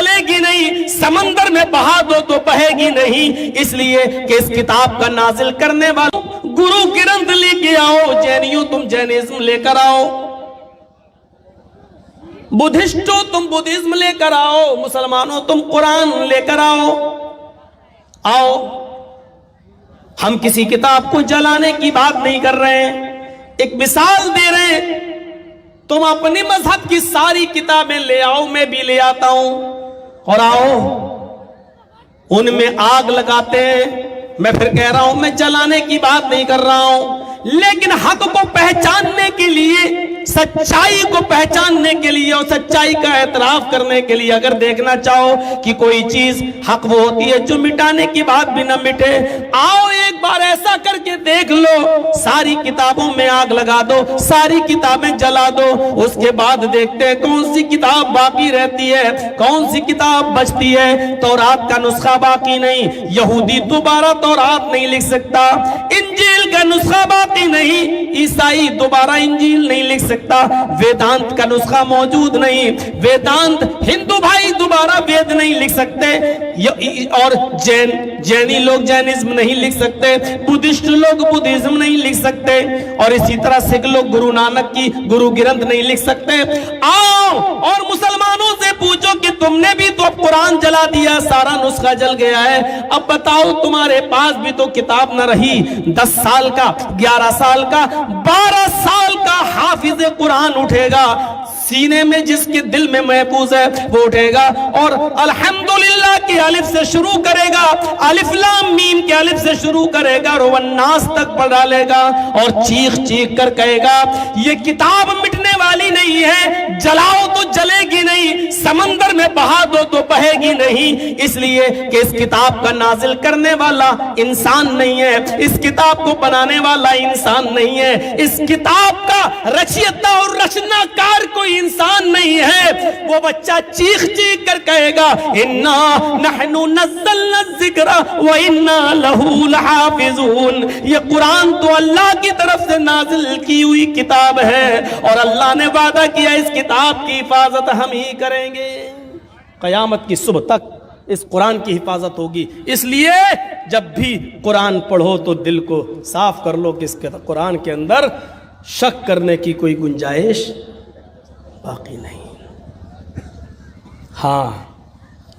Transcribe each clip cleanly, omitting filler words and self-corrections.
جلے گی نہیں، سمندر میں بہا دو تو بہے گی نہیں، اس لیے کہ اس کتاب کا نازل کرنے والوں گرو گرنتھ لے کے آؤ، جینیوں تم جینیزم لے کر آؤ، بدھسٹوں تم بدھزم لے کر آؤ، مسلمانوں تم قرآن لے کر آؤ۔ ہم کسی کتاب کو جلانے کی بات نہیں کر رہے ہیں، ایک مثال دے رہے ہیں۔ تم اپنی مذہب کی ساری کتابیں لے آؤ، میں بھی لے آتا ہوں، اور آؤ ان میں آگ لگاتے ہیں۔ میں پھر کہہ رہا ہوں میں جلانے کی بات نہیں کر رہا ہوں، لیکن حق کو پہچاننے کے لیے، سچائی کو پہچاننے کے لیے اور سچائی کا اعتراف کرنے کے لیے اگر دیکھنا چاہو کہ کوئی چیز حق وہ ہوتی ہے جو مٹانے کی بات بھی نہ مٹے، آؤ ایک بار ایسا کر کے دیکھ لو، ساری کتابوں میں آگ لگا دو، ساری کتابیں جلا دو، اس کے بعد دیکھتے ہیں کون سی کتاب باقی رہتی ہے، کون سی کتاب بچتی ہے۔ تورات کا نسخہ باقی نہیں، یہودی دوبارہ تورات نہیں لکھ سکتا، انجیل کا نسخہ باقی نہیں، عیسائی دوبارہ انجیل نہیں لکھ سکتا، ویدانت کا نسخہ موجود نہیں، ویدانت ہندو بھائی دوبارہ وید نہیں لکھ سکتے، اور جینی لوگ جینزم نہیں لکھ سکتے، بدھسٹ لوگ بدھزم نہیں لکھ سکتے، اور اسی طرح سکھ لوگ گرو نانک کی گرو گرنتھ نہیں لکھ سکتے۔ آؤ اور مسلمانوں سے پوچھو کہ تم نے بھی تو اب قرآن جلا دیا، سارا نسخہ جل گیا ہے، اب بتاؤ تمہارے پاس بھی تو کتاب نہ رہی، 10 سال کا، 11 سال کا، 12 سال کا حافظ قرآن اٹھے گا، سینے میں جس کے دل میں محفوظ ہے وہ اٹھے گا اور الحمدللہ کی الف سے شروع کرے گا، الف لام میم کے الف سے شروع کرے گا اور والناس تک پڑھ ڈالے گا اور چیخ چیخ کر کہے گا یہ کتاب مٹنے والی نہیں ہے، جلاؤ تو جلے گی نہیں، سمندر میں بہا دو تو بہے گی نہیں، اس لیے کہ اس کتاب کا نازل کرنے والا انسان نہیں ہے، اس کتاب کو بنانے والا انسان نہیں ہے، اس کتاب کا رچیتا اور رچنا کار کوئی انسان نہیں ہے۔ وہ بچہ چیخ چیخ کر کہے گا انا نحن نزلنا الذکر وانا لہ لحافظون، یہ قرآن تو اللہ کی طرف سے نازل کی ہوئی کتاب ہے اور اللہ نے وعدہ کیا اس کتاب کی حفاظت ہم ہی کریں گے، قیامت کی صبح تک اس قرآن کی حفاظت ہوگی۔ اس لیے جب بھی قرآن پڑھو تو دل کو صاف کر لو کہ اس قرآن کے اندر شک کرنے کی کوئی گنجائش باقی نہیں۔ ہاں،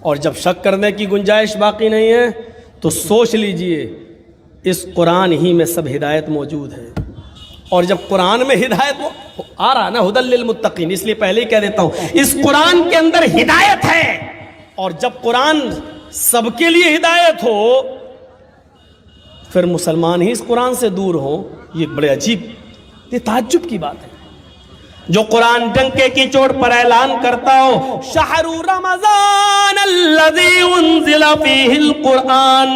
اور جب شک کرنے کی گنجائش باقی نہیں ہے تو سوچ لیجئے اس قرآن ہی میں سب ہدایت موجود ہے، اور جب قرآن میں ہدایت آ رہا نا ہدی للمتقین، اس لیے پہلے ہی کہہ دیتا ہوں اس قرآن کے اندر ہدایت ہے، اور جب قرآن سب کے لیے ہدایت ہو پھر مسلمان ہی اس قرآن سے دور ہوں، یہ بڑے عجیب، یہ تعجب کی بات ہے۔ جو قرآن ڈنکے کی چوٹ پر اعلان کرتا ہو شہر رمضان الذی انزل فیہ القرآن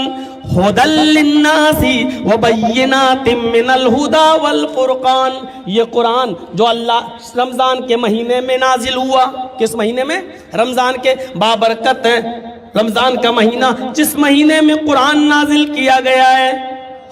ھدی للناس وبینات من الھدی والفرقان، یہ قرآن جو اللہ رمضان کے مہینے میں نازل ہوا، کس مہینے میں؟ رمضان کے، بابرکت ہے رمضان کا مہینہ، جس مہینے میں قرآن نازل کیا گیا ہے،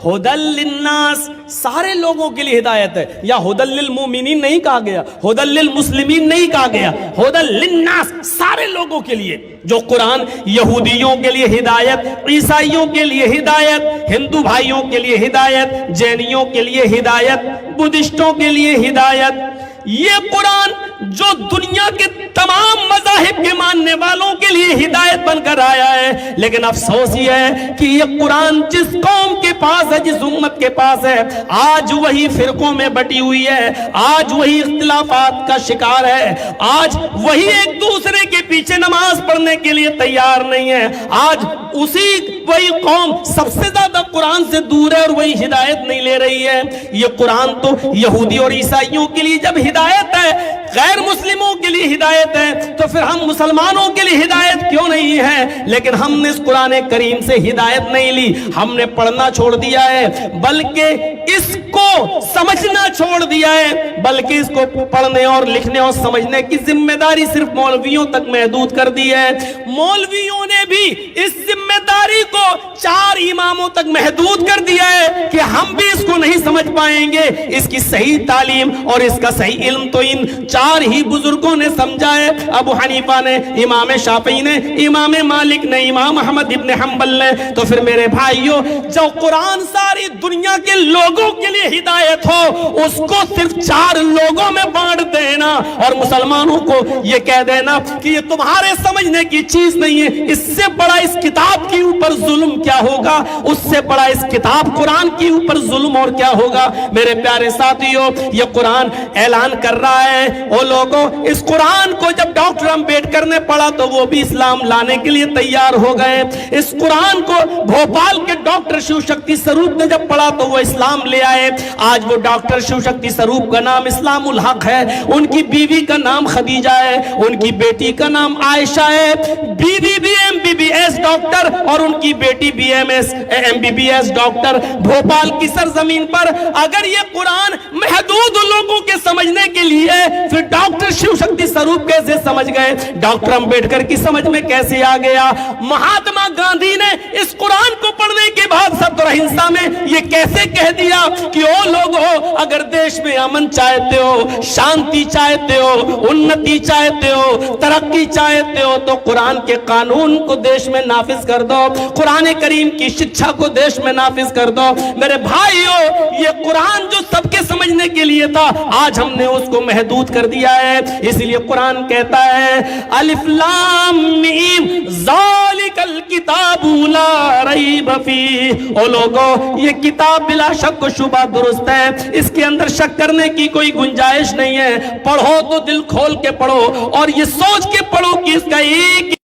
ھدی للناس، سارے لوگوں کے لیے ہدایت ہے، یا ھدی للمؤمنین نہیں کہا گیا، ھدی للمسلمین نہیں کہا گیا، ھدی للناس، سارے لوگوں کے لیے۔ جو قرآن یہودیوں کے لیے ہدایت، عیسائیوں کے لیے ہدایت، ہندو بھائیوں کے لیے ہدایت، جینیوں کے لیے ہدایت، بدھسٹوں کے لیے ہدایت، یہ قرآن جو دنیا کے تمام مذاہب کے ماننے والوں کے لیے ہدایت بن کر آیا ہے، لیکن افسوس یہ ہے کہ یہ قرآن جس قوم کے پاس ہے، جس امت کے پاس ہے، آج وہی فرقوں میں بٹی ہوئی ہے، آج وہی اختلافات کا شکار ہے، آج وہی ایک دوسرے کے پیچھے نماز پڑھنے کے لیے تیار نہیں ہے، آج وہی قوم سب سے زیادہ قرآن سے دور ہے اور وہی ہدایت نہیں لے رہی ہے۔ یہ قرآن تو یہودی اور عیسائیوں کے لیے جب ہدایت ہے، غیر مسلموں کے لیے ہدایت ہے، تو پھر ہم مسلمانوں کے لیے ہدایت کیوں نہیں ہے؟ لیکن ہم نے اس قرآن کریم سے ہدایت نہیں لی، ہم نے پڑھنا چھوڑ دیا ہے، بلکہ اس کو سمجھنا چھوڑ دیا ہے، بلکہ اس کو پڑھنے اور لکھنے اور سمجھنے کی ذمہ داری صرف مولویوں تک محدود کر دی ہے۔ مولویوں نے بھی اس ذمہ داری کو 4 اماموں تک محدود کر دیا ہے کہ ہم بھی اس کو نہیں سمجھ پائیں گے. اس کی صحیح تعلیم اور اس کا صحیح علم تو ان 4 ہی بزرگوں نے سمجھا ہے. ابو حنیفہ نے، امام شافعی نے، امام مالک نے، امام احمد ابن حنبل نے. تو پھر میرے بھائیوں، جو قرآن ساری دنیا کے لوگوں کے لیے ہدایت ہو، اس کو صرف 4 لوگوں میں بانٹ دینا اور مسلمانوں کو یہ کہہ دینا کہ یہ تمہارے سمجھنے کی چیز نہیں ہے، اس سے بڑا اس کتاب کے اوپر ظلم کیا ہوگا، اس سے بڑا اس کتاب قرآن کے اوپر ظلم اور کیا ہوگا. میرے پیارے ساتھیوں، یہ قرآن اعلان کر رہا ہے، او لوگوں، اس قرآن کو جب ڈاکٹر امبیڈکر نے پڑھا تو وہ بھی اسلام لانے کے لیے تیار ہو گئے. اس قرآن کو بھوپال کے ڈاکٹر شیو شکتی سروپ نے جب پڑھا تو وہ اسلام لے آئے. آج وہ ڈاکٹر شیو شکتی سروپ کا نام اسلام الحق ہے، ان کی بیوی کا نام خدیجہ ہے، ان کی بیٹی کا نام عائشہ ہے. بیوی بھی MBBS ڈاکٹر اور ان کی بیٹی MBBS ڈاکٹر. بھوپال کی سرزمین پر اگر یہ قرآن محدود لوگوں کے سمجھنے کے لیے، پھر ڈاکٹر شیو شکتی سروپ کیسے سمجھ گئے، ڈاکٹر امبیڈکر کی سمجھ میں کیسے آ گیا. مہاتما گاندھی نے اس قرآن کو پڑھنے کے بعد صدر اہنسا میں یہ کیسے کہہ دیا کہ او لوگو، اگر دیش میں امن چاہتے ہو، شانتی چاہتے ہو، انتی چاہتے ہو، ترقی چاہتے ہو، تو قرآن کے قانون کو دیش میں نافذ کر دو، قرآن کریم کی شکشا کو دیش میں نافذ کر دو. میرے بھائیو، یہ قرآن جو سب کے سمجھنے کے لیے تھا، آج ہم نے اس کو محدود کر دیا ہے. اس لیے قرآن کہتا ہے الف لام میم ذالک الکتاب لا ریب فیہ. او لوگو، یہ کتاب بلا شک و شبہ درست ہے، اس کے اندر شک کرنے کی کوئی گنجائش نہیں ہے. پڑھو تو دل کھول کے پڑھو اور یہ سوچ کے پڑھو کہ اس کا ایک